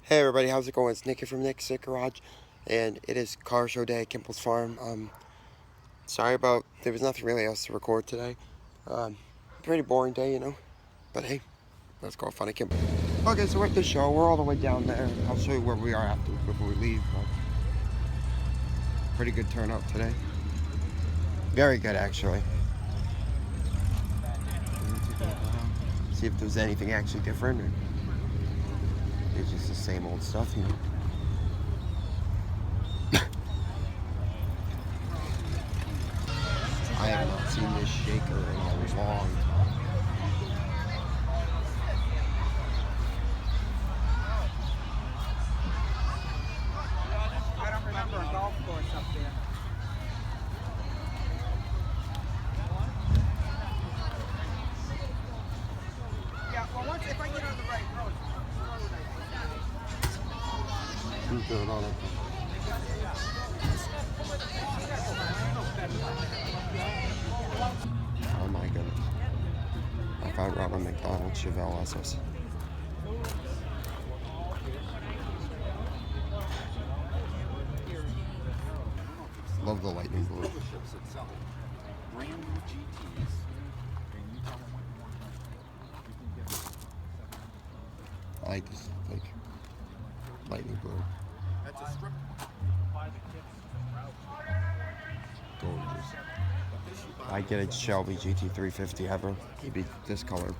Hey everybody, how's it going? It's Nicky from Nick's Sick Garage, and it is car show day at Kimball's Farm. Sorry about, there was nothing really else to record today. Pretty boring day, you know, but hey, let's go have fun at Kimball. Okay, so we're at the show, we're all the way down there. I'll show you where we are after, before we leave, but pretty good turnout today. Very good, actually. See if there's anything actually different, or it's just the same old stuff, you know. I have not seen this shaker in a long time. I don't remember a golf course up there. Yeah, well, once if I get on the right road, Who's doing on it? Oh my goodness. I found Ronald McDonald Chevelle SS. Love the lightning blue. I like this, like, lightning blue. That's a strip. Gorgeous. I get a Shelby GT350 ever. It'd be this color.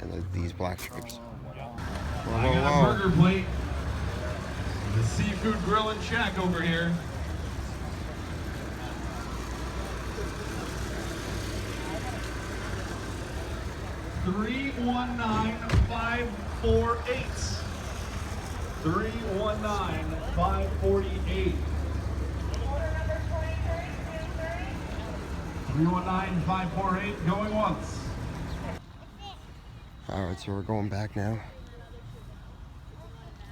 And these black stripes. Whoa, I got a burger plate. The Seafood Grill and Shack over here. $319,548. $319,548. 319,548 going once. Alright, so we're going back now.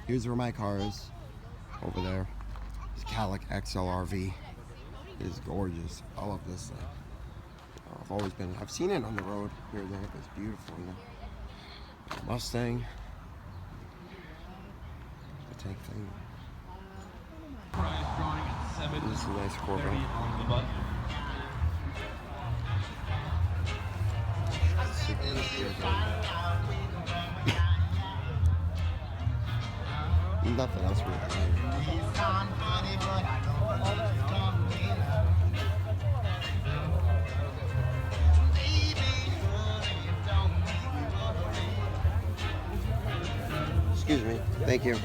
Here's where my car is. Over there. It's Cadillac XLRV. It is gorgeous. I love this thing. I've seen it on the road here and there, but it's beautiful, you know. Mustang. The tank thing. Prize drawing at 7. This is a nice Corvette. On the button. Nothing else really. Excuse me. Thank you.